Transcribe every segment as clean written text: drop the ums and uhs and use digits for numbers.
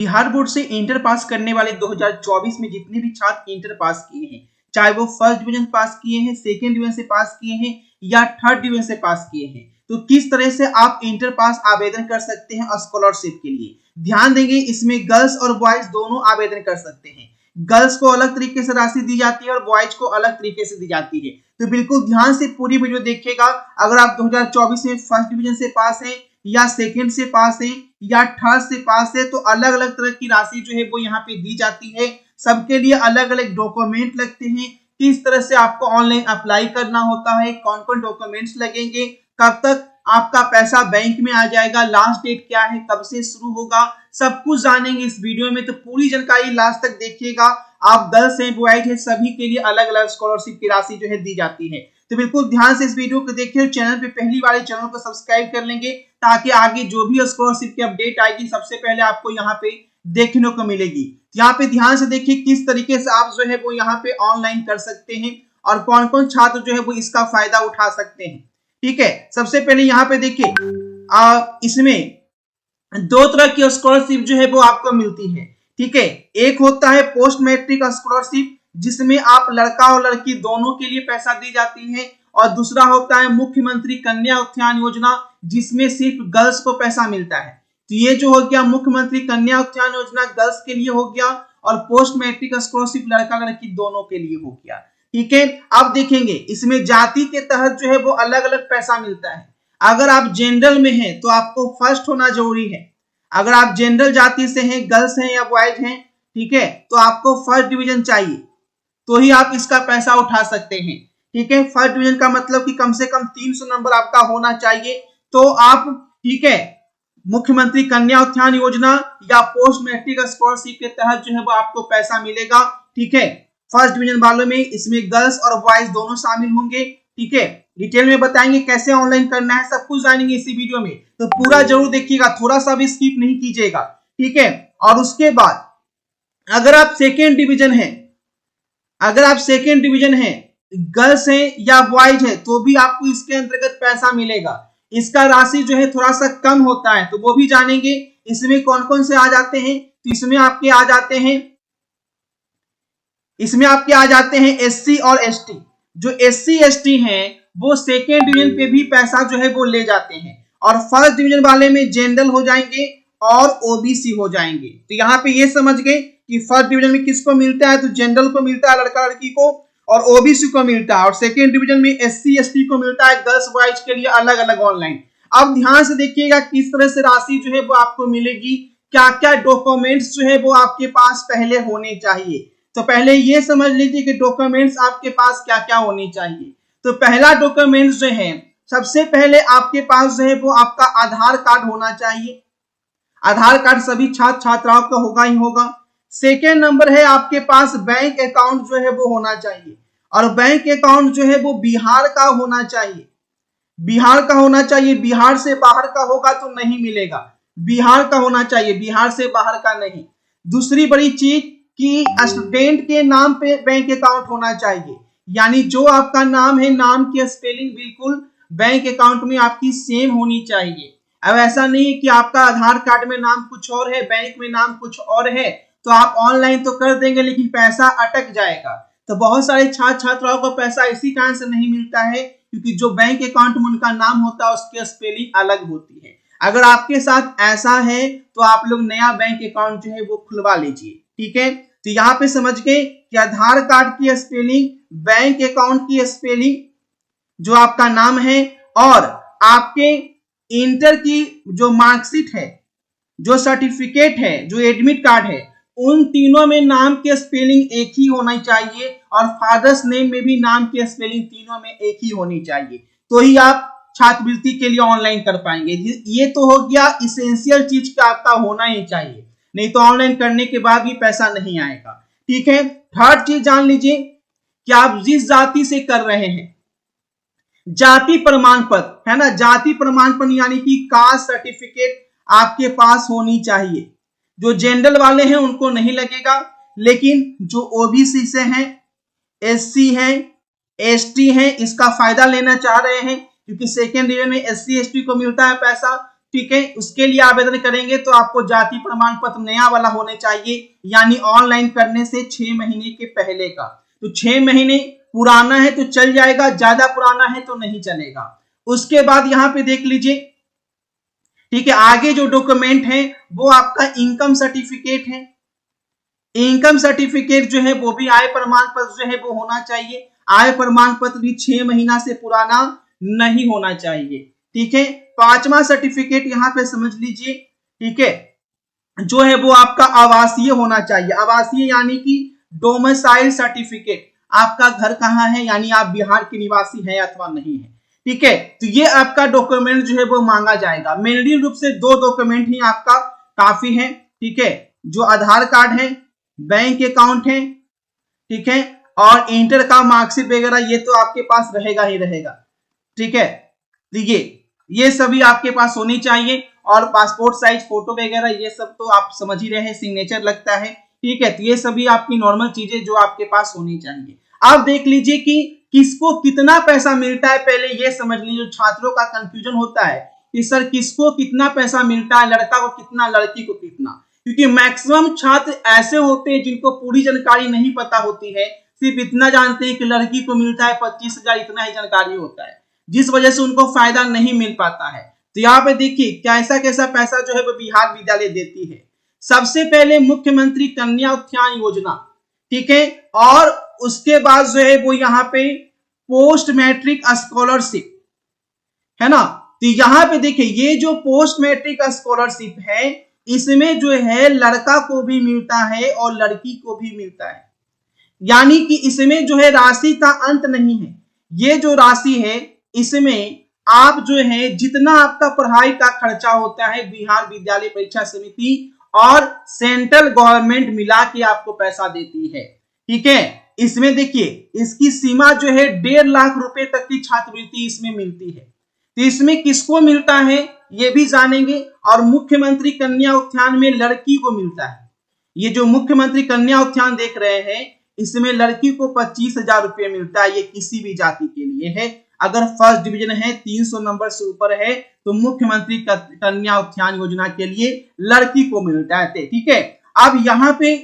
Bihar board से inter pass करने वाले 2024 में जितने भी छात्र इंटर पास किए हैं, चाहे वो फर्स्ट डिवीजन पास किए हैं, सेकेंड डिवीजन से पास किए हैं या थर्ड डिवीजन से पास किए हैं, तो किस तरह से आप इंटर पास आवेदन कर सकते हैं स्कॉलरशिप के लिए। ध्यान देंगे, इसमें गर्ल्स और बॉयज दोनों आवेदन कर सकते हैं। गर्ल्स को अलग तरीके से राशि दी जाती है और बॉयज को अलग तरीके से दी जाती है। तो बिल्कुल ध्यान से पूरी वीडियो देखिएगा। अगर आप 2024 में फर्स्ट डिवीजन से पास हैं या सेकंड से पास है या थर्ड से पास है, तो अलग अलग तरह की राशि जो है वो यहाँ पे दी जाती है। सबके लिए अलग अलग डॉक्यूमेंट लगते हैं, किस तरह से आपको ऑनलाइन अप्लाई करना होता है, कौन कौन डॉक्यूमेंट्स लगेंगे, कब तक आपका पैसा बैंक में आ जाएगा, लास्ट डेट क्या है, कब से शुरू होगा, सब कुछ जानेंगे इस वीडियो में। तो पूरी जानकारी लास्ट तक देखिएगा। आप गर्ल्स हैं, बॉयज हैं, सभी के लिए अलग अलग स्कॉलरशिप की राशि जो है दी जाती है। तो बिल्कुल ध्यान से इस वीडियो को देखिए। चैनल पे पहली बार चैनल को सब्सक्राइब कर लेंगे ताकि आगे जो भी स्कॉलरशिप की अपडेट आएगी सबसे पहले आपको यहाँ पे देखने को मिलेगी। यहाँ पे ध्यान से देखिए किस तरीके से आप जो है वो यहाँ पे ऑनलाइन कर सकते हैं और कौन कौन छात्र जो है वो इसका फायदा उठा सकते हैं। ठीक है, सबसे पहले यहाँ पे देखिए इसमें दो तरह की स्कॉलरशिप जो है वो आपको मिलती है। ठीक है, एक होता है पोस्ट मैट्रिक स्कॉलरशिप जिसमें आप लड़का और लड़की दोनों के लिए पैसा दी जाती है, और दूसरा होता है मुख्यमंत्री कन्या उत्थान योजना जिसमें सिर्फ गर्ल्स को पैसा मिलता है। तो ये जो हो गया मुख्यमंत्री कन्या उत्थान योजना गर्ल्स के लिए हो गया, और पोस्ट मैट्रिक स्कॉलरशिप लड़का लड़की दोनों के लिए हो गया। ठीक है, अब देखेंगे इसमें जाति के तहत जो है वो अलग अलग पैसा मिलता है। अगर आप जनरल में हैं तो आपको फर्स्ट होना जरूरी है। अगर आप जनरल जाति से हैं, गर्ल्स हैं या बॉयज हैं, ठीक है, तो आपको फर्स्ट डिवीजन चाहिए, तो ही आप इसका पैसा उठा सकते हैं। ठीक है, फर्स्ट डिवीजन का मतलब कि कम से कम 300 नंबर आपका होना चाहिए, तो आप ठीक है मुख्यमंत्री कन्या उत्थान योजना या पोस्ट मैट्रिक स्कॉलरशिप के तहत जो है वो आपको पैसा मिलेगा। ठीक है, फर्स्ट डिवीजन वालों में इसमें गर्ल्स और बॉयज दोनों शामिल होंगे। ठीक है, डिटेल में बताएंगे कैसे ऑनलाइन करना है, सब कुछ जानेंगे इसी वीडियो में, तो पूरा जरूर देखिएगा, थोड़ा सा भी स्किप नहीं कीजिएगा। ठीक है, और उसके बाद अगर आप सेकेंड डिवीजन है, अगर आप सेकेंड डिवीजन है, गर्ल्स हैं या बॉयज है, तो भी आपको इसके अंतर्गत पैसा मिलेगा। इसका राशि जो है थोड़ा सा कम होता है, तो वो भी जानेंगे। इसमें कौन कौन से आ जाते हैं, तो इसमें आपके आ जाते हैं एससी और एसटी। जो एससी एसटी हैं वो सेकेंड डिवीजन पे भी पैसा जो है वो ले जाते हैं, और फर्स्ट डिवीजन वाले में जनरल हो जाएंगे और ओबीसी हो जाएंगे। तो यहाँ पे ये समझ गए कि फर्स्ट डिवीजन में किसको मिलता है, तो जनरल को मिलता है लड़का लड़की को, और ओबीसी को मिलता है, और सेकेंड डिवीजन में एससी एसटी को मिलता है गर्ल्स बॉयज के लिए अलग अलग ऑनलाइन। अब ध्यान से देखिएगा किस तरह से राशि जो है वो आपको मिलेगी, क्या क्या डॉक्यूमेंट्स जो है वो आपके पास पहले होने चाहिए। तो पहले ये समझ लीजिए कि डॉक्यूमेंट्स आपके पास क्या क्या होने चाहिए। तो पहला डॉक्यूमेंट्स जो है, सबसे पहले आपके पास जो है वो आपका आधार कार्ड होना चाहिए। आधार कार्ड सभी छात्र छात्राओं का होगा ही होगा। सेकेंड नंबर है आपके पास बैंक अकाउंट जो है वो होना चाहिए, और बैंक अकाउंट जो है वो बिहार का होना चाहिए। बिहार का होना चाहिए, बिहार से बाहर का होगा तो नहीं मिलेगा, बिहार का होना चाहिए, बिहार से बाहर का नहीं। दूसरी बड़ी चीज कि स्टूडेंट के नाम पे बैंक अकाउंट होना चाहिए, यानी जो आपका नाम है, नाम की स्पेलिंग बिल्कुल बैंक अकाउंट में आपकी सेम होनी चाहिए। अब ऐसा नहीं है कि आपका आधार कार्ड में नाम कुछ और है, बैंक में नाम कुछ और है, तो आप ऑनलाइन तो कर देंगे लेकिन पैसा अटक जाएगा। तो बहुत सारे छात्र छात्राओं को पैसा इसी कारण से नहीं मिलता है क्योंकि जो बैंक अकाउंट में उनका नाम होता है उसकी स्पेलिंग अलग होती है। अगर आपके साथ ऐसा है तो आप लोग नया बैंक अकाउंट जो है वो खुलवा लीजिए। ठीक है, तो यहाँ पे समझ गए कि आधार कार्ड की स्पेलिंग, बैंक अकाउंट की स्पेलिंग, जो आपका नाम है, और आपके इंटर की जो मार्कशीट है, जो सर्टिफिकेट है, जो एडमिट कार्ड है, उन तीनों में नाम के स्पेलिंग एक ही होना चाहिए, और फादर्स नेम में भी नाम की स्पेलिंग तीनों में एक ही होनी चाहिए, तो ही आप छात्रवृत्ति के लिए ऑनलाइन कर पाएंगे। ये तो हो गया इसेंशियल चीज का आपका होना ही चाहिए, नहीं तो ऑनलाइन करने के बाद भी पैसा नहीं आएगा। ठीक है, थर्ड चीज जान लीजिए कि आप जिस जाति से कर रहे हैं, जाति प्रमाण पत्र है ना, जाति प्रमाण पत्र यानी कि कास्ट सर्टिफिकेट आपके पास होनी चाहिए। जो जनरल वाले हैं उनको नहीं लगेगा, लेकिन जो ओबीसी से हैं, एससी हैं, एसटी हैं, इसका फायदा लेना चाह रहे हैं क्योंकि सेकेंड डिवीजन में एससी एसटी को मिलता है पैसा, ठीक है, उसके लिए आवेदन करेंगे तो आपको जाति प्रमाण पत्र नया वाला होने चाहिए, यानी ऑनलाइन करने से 6 महीने के पहले का। तो 6 महीने पुराना है तो चल जाएगा, ज्यादा पुराना है तो नहीं चलेगा। उसके बाद यहाँ पे देख लीजिए, ठीक है, आगे जो डॉक्यूमेंट है वो आपका इनकम सर्टिफिकेट है। इनकम सर्टिफिकेट जो है वो भी आय प्रमाण पत्र जो है वो होना चाहिए। आय प्रमाण पत्र भी 6 महीना से पुराना नहीं होना चाहिए, ठीक है। पांचवा सर्टिफिकेट यहाँ पे समझ लीजिए, ठीक है, जो है वो आपका आवासीय होना चाहिए। आवासीय यानी कि डोमिसाइल सर्टिफिकेट, आपका घर कहाँ है, यानी आप बिहार के निवासी हैं अथवा नहीं है, ठीक है। तो ये आपका डॉक्यूमेंट जो है वो मांगा जाएगा। मेनली रूप से 2 डॉक्यूमेंट ही आपका काफी है, ठीक है, जो आधार कार्ड है, बैंक अकाउंट है, ठीक है, और इंटर का मार्कशीट वगैरह ये तो आपके पास रहेगा ही रहेगा, ठीक है। तो ये सभी आपके पास होनी चाहिए, और पासपोर्ट साइज फोटो वगैरह ये सब तो आप समझ ही रहे हैं, सिग्नेचर लगता है, ठीक है। तो ये सभी आपकी नॉर्मल चीजें जो आपके पास होनी चाहिए। आप देख लीजिए कि किसको कितना पैसा मिलता है, पहले ये समझ लीजिए। छात्रों का कंफ्यूजन होता है कि सर किसको कितना पैसा मिलता है, लड़का को कितना, लड़की को कितना, क्योंकि मैक्सिमम छात्र ऐसे होते हैं जिनको पूरी जानकारी नहीं पता होती है, सिर्फ इतना जानते हैं कि लड़की को मिलता है 25,000, इतना ही जानकारी होता है, जिस वजह से उनको फायदा नहीं मिल पाता है। तो यहाँ पे देखिए कैसा कैसा पैसा जो है वो बिहार विद्यालय देती है। सबसे पहले मुख्यमंत्री कन्या उत्थान योजना, ठीक है, और उसके बाद जो है वो यहाँ पे पोस्ट मैट्रिक स्कॉलरशिप है ना। तो यहाँ पे देखिए ये जो पोस्ट मैट्रिक स्कॉलरशिप है, इसमें जो है लड़का को भी मिलता है और लड़की को भी मिलता है, यानी कि इसमें जो है राशि का अंत नहीं है। ये जो राशि है इसमें आप जो है जितना आपका पढ़ाई का खर्चा होता है, बिहार विद्यालय परीक्षा समिति और सेंट्रल गवर्नमेंट मिला के आपको पैसा देती है, ठीक है। इसमें देखिए इसकी सीमा जो है 1.5 लाख रुपए तक की छात्रवृत्ति इसमें मिलती है। तो इसमें किसको मिलता है ये भी जानेंगे, और मुख्यमंत्री कन्या उत्थान में लड़की को मिलता है। ये जो मुख्यमंत्री कन्या उत्थान देख रहे हैं, इसमें लड़की को 25,000 रुपये मिलता है। ये किसी भी जाति के लिए है, अगर फर्स्ट डिवीजन है, 300 नंबर से ऊपर है, तो मुख्यमंत्री कन्या उत्थान योजना के लिए लड़की को मिलता है, ठीक है। अब यहाँ पे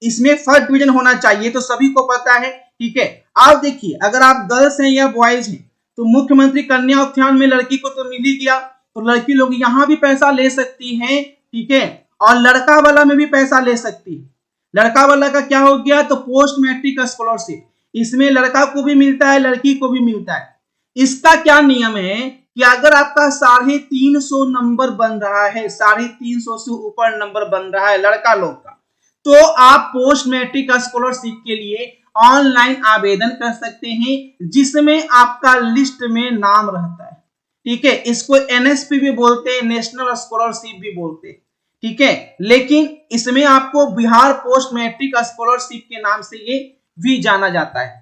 इसमें फर्स्ट डिवीजन होना चाहिए, तो सभी को पता है, ठीक है। अब देखिए अगर आप गर्ल्स हैं या बॉयज हैं, तो मुख्यमंत्री कन्या उत्थान में लड़की को तो मिल ही गया, तो लड़की लोग यहाँ भी पैसा ले सकती हैं, ठीक है, और लड़का वाला में भी पैसा ले सकती है। लड़का वाला का क्या हो गया, तो पोस्ट मैट्रिक स्कॉलरशिप, इसमें लड़का को भी मिलता है, लड़की को भी मिलता है। इसका क्या नियम है कि अगर आपका 350 नंबर बन रहा है, 350 से ऊपर नंबर बन रहा है लड़का लोग का, तो आप पोस्ट मैट्रिक स्कॉलरशिप के लिए ऑनलाइन आवेदन कर सकते हैं, जिसमें आपका लिस्ट में नाम रहता है, ठीक है। इसको एनएसपी भी बोलते हैं, नेशनल स्कॉलरशिप भी बोलते हैं, ठीक है। लेकिन इसमें आपको बिहार पोस्ट मैट्रिक स्कॉलरशिप के नाम से ये भी जाना जाता है,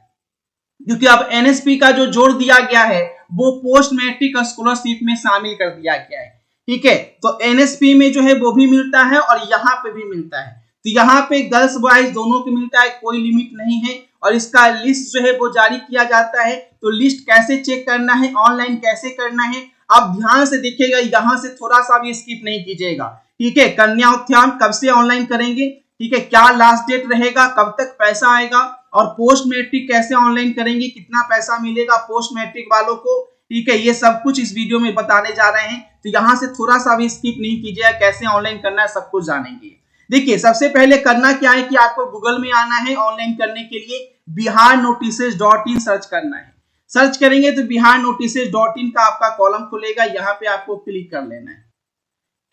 क्योंकि अब एनएसपी का जो जोड़ दिया गया है वो पोस्ट मैट्रिक स्कॉलरशिप में शामिल कर दिया गया है, ठीक है। तो एनएसपी में जो है वो भी मिलता है और यहाँ पे भी मिलता है। तो यहाँ पे गर्ल्स बॉयज दोनों को मिलता है, कोई लिमिट नहीं है, और इसका लिस्ट जो है वो जारी किया जाता है। तो लिस्ट कैसे चेक करना है, ऑनलाइन कैसे करना है, आप ध्यान से देखिएगा, यहाँ से थोड़ा सा भी स्किप नहीं कीजिएगा, ठीक है। कन्या उत्थान कब से ऑनलाइन करेंगे, ठीक है, क्या लास्ट डेट रहेगा, कब तक पैसा आएगा, और पोस्ट मैट्रिक कैसे ऑनलाइन करेंगे, कितना पैसा मिलेगा पोस्ट मैट्रिक वालों को, ठीक है, ये सब कुछ इस वीडियो में बताने जा रहे हैं। तो यहाँ से थोड़ा सा भी स्किप नहीं कीजिएगा, कैसे ऑनलाइन करना है सब कुछ जानेंगे। देखिए सबसे पहले करना क्या है कि आपको गूगल में आना है, ऑनलाइन करने के लिए biharnotices.in सर्च करना है। सर्च करेंगे तो biharnotices.in का आपका कॉलम खुलेगा, यहाँ पे आपको क्लिक कर लेना है।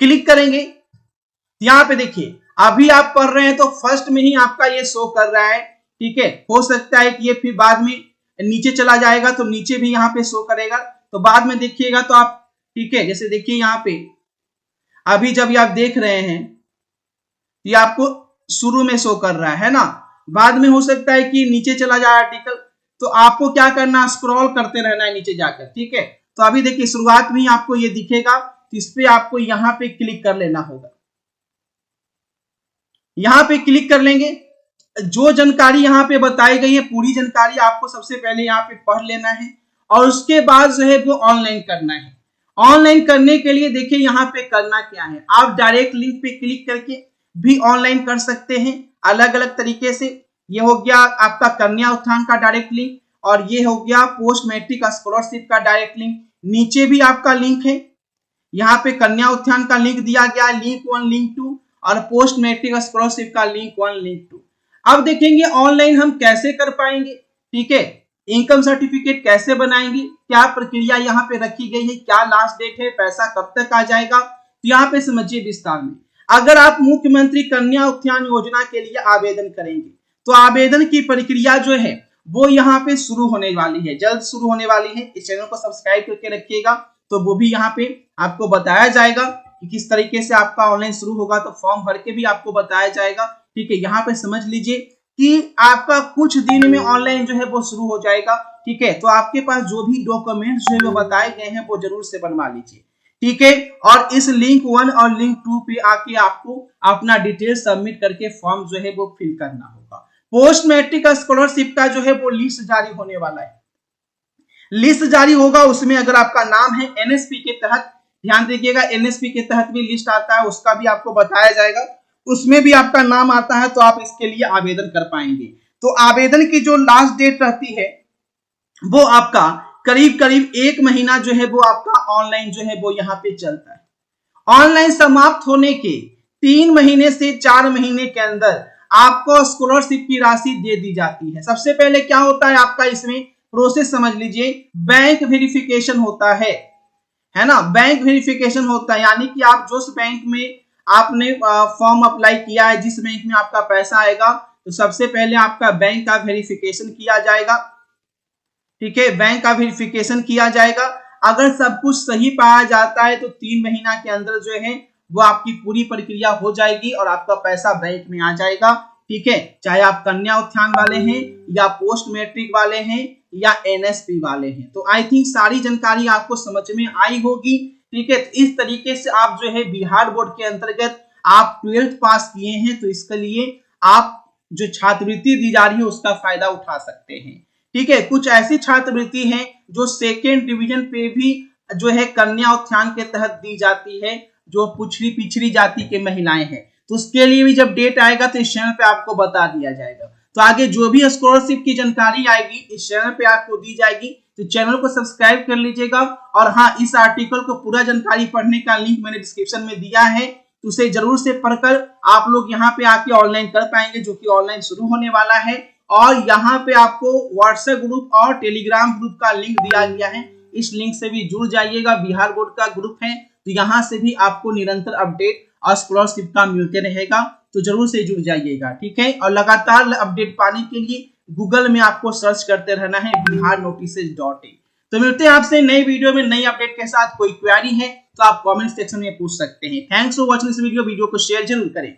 क्लिक करेंगे, यहाँ पे देखिए अभी आप पढ़ रहे हैं तो फर्स्ट में ही आपका ये शो कर रहा है, ठीक है। हो सकता है कि ये फिर बाद में नीचे चला जाएगा तो नीचे भी यहाँ पे शो करेगा, तो बाद में देखिएगा तो आप, ठीक है, जैसे देखिए यहाँ पे अभी जब आप देख रहे हैं ये आपको शुरू में शो कर रहा है ना, बाद में हो सकता है कि नीचे चला जाए आर्टिकल, तो आपको क्या करना है, स्क्रॉल करते रहना है नीचे जाकर, ठीक है। तो अभी देखिए शुरुआत में ही आपको ये दिखेगा, तो इस पे आपको यहाँ पे क्लिक कर लेना होगा। यहाँ पे क्लिक कर लेंगे, जो जानकारी यहाँ पे बताई गई है पूरी जानकारी आपको सबसे पहले यहाँ पे पढ़ लेना है, और उसके बाद जो है वो ऑनलाइन करना है। ऑनलाइन करने के लिए देखिए यहाँ पे करना क्या है, आप डायरेक्ट लिंक पे क्लिक करके भी ऑनलाइन कर सकते हैं अलग अलग तरीके से। ये हो गया आपका कन्या उत्थान का डायरेक्ट लिंक, और ये हो गया पोस्ट मैट्रिक स्कॉलरशिप का डायरेक्ट लिंक। नीचे भी आपका लिंक है, यहाँ पे कन्या उत्थान का लिंक दिया गया, लिंक 1 लिंक 2, और पोस्ट मैट्रिक स्कॉलरशिप का लिंक 1 लिंक 2। अब देखेंगे ऑनलाइन हम कैसे कर पाएंगे, ठीक है। इनकम सर्टिफिकेट कैसे बनाएंगे, क्या प्रक्रिया यहाँ पे रखी गई है, क्या लास्ट डेट है, पैसा कब तक आ जाएगा, तो यहाँ पे समझिए विस्तार में। अगर आप मुख्यमंत्री कन्या उत्थान योजना के लिए आवेदन करेंगे तो आवेदन की प्रक्रिया जो है वो यहाँ पे शुरू होने वाली है, जल्द शुरू होने वाली है। इस चैनल को सब्सक्राइब करके रखिएगा, तो वो भी यहाँ पे आपको बताया जाएगा कि किस तरीके से आपका ऑनलाइन शुरू होगा, तो फॉर्म भर के भी आपको बताया जाएगा, ठीक है। यहाँ पे समझ लीजिए कि आपका कुछ दिन में ऑनलाइन जो है वो शुरू हो जाएगा, ठीक है। तो आपके पास जो भी डॉक्यूमेंट्स जो है वो बताए गए हैं वो जरूर से बनवा लीजिए, ठीक है। और इस लिंक 1 और लिंक 2 पे आके आपको अपना डिटेल सबमिट करके फॉर्म जो है वो फिल करना होगा। पोस्ट मैट्रिक स्कॉलरशिप का जो है वो लिस्ट जारी होने वाला है, लिस्ट जारी होगा, उसमें अगर आपका नाम है एनएसपी के तहत, ध्यान दीजिएगा एनएसपी के तहत भी लिस्ट आता है, उसका भी आपको बताया जाएगा, उसमें भी आपका नाम आता है तो आप इसके लिए आवेदन कर पाएंगे। तो आवेदन की जो लास्ट डेट रहती है वो आपका करीब करीब 1 महीना जो है वो आपका ऑनलाइन जो है वो यहाँ पे चलता है। ऑनलाइन समाप्त होने के 3 महीने से 4 महीने के अंदर आपको स्कॉलरशिप की राशि दे दी जाती है। सबसे पहले क्या होता है आपका इसमें प्रोसेस समझ लीजिए, बैंक वेरिफिकेशन होता है ना, बैंक वेरिफिकेशन होता है, यानी कि आप जिस बैंक में आपने फॉर्म अप्लाई किया है, जिस बैंक में आपका पैसा आएगा, तो सबसे पहले आपका बैंक का वेरिफिकेशन किया जाएगा, ठीक है। बैंक का वेरिफिकेशन किया जाएगा, अगर सब कुछ सही पाया जाता है तो 3 महीना के अंदर जो है वो आपकी पूरी प्रक्रिया हो जाएगी और आपका पैसा बैंक में आ जाएगा, ठीक है। चाहे आप कन्या उत्थान वाले हैं या पोस्ट मैट्रिक वाले हैं या एनएसपी वाले हैं। तो आई थिंक सारी जानकारी आपको समझ में आई होगी, ठीक है। तो इस तरीके से आप जो है बिहार बोर्ड के अंतर्गत आप 12th पास किए हैं तो इसके लिए आप जो छात्रवृत्ति दी जा रही है उसका फायदा उठा सकते हैं, ठीक है। कुछ ऐसी छात्रवृत्ति हैं जो 2nd डिवीजन पे भी जो है कन्या उत्थान के तहत दी जाती है, जो पिछड़ी जाति के महिलाएं हैं, तो उसके लिए भी जब डेट आएगा तो इस चैनल पे आपको बता दिया जाएगा। तो आगे जो भी स्कॉलरशिप की जानकारी आएगी इस चैनल पे आपको दी जाएगी, तो चैनल को सब्सक्राइब कर लीजिएगा। और हाँ, इस आर्टिकल को पूरा जानकारी पढ़ने का लिंक मैंने डिस्क्रिप्शन में दिया है, तो उसे जरूर से पढ़कर आप लोग यहाँ पे आके ऑनलाइन कर पाएंगे, जो कि ऑनलाइन शुरू होने वाला है। और यहाँ पे आपको व्हाट्सएप ग्रुप और टेलीग्राम ग्रुप का लिंक दिया गया है, इस लिंक से भी जुड़ जाइएगा। बिहार बोर्ड का ग्रुप है, तो यहाँ से भी आपको निरंतर अपडेट और स्कॉलरशिप का मिलते रहेगा, तो जरूर से जुड़ जाइएगा, ठीक है। और लगातार अपडेट पाने के लिए गूगल में आपको सर्च करते रहना है biharnotices.in। तो मिलते हैं आपसे नई वीडियो में नई अपडेट के साथ। कोई क्वेरी है तो आप कमेंट सेक्शन में पूछ सकते हैं। Thanks for watching this video को शेयर जरूर करें।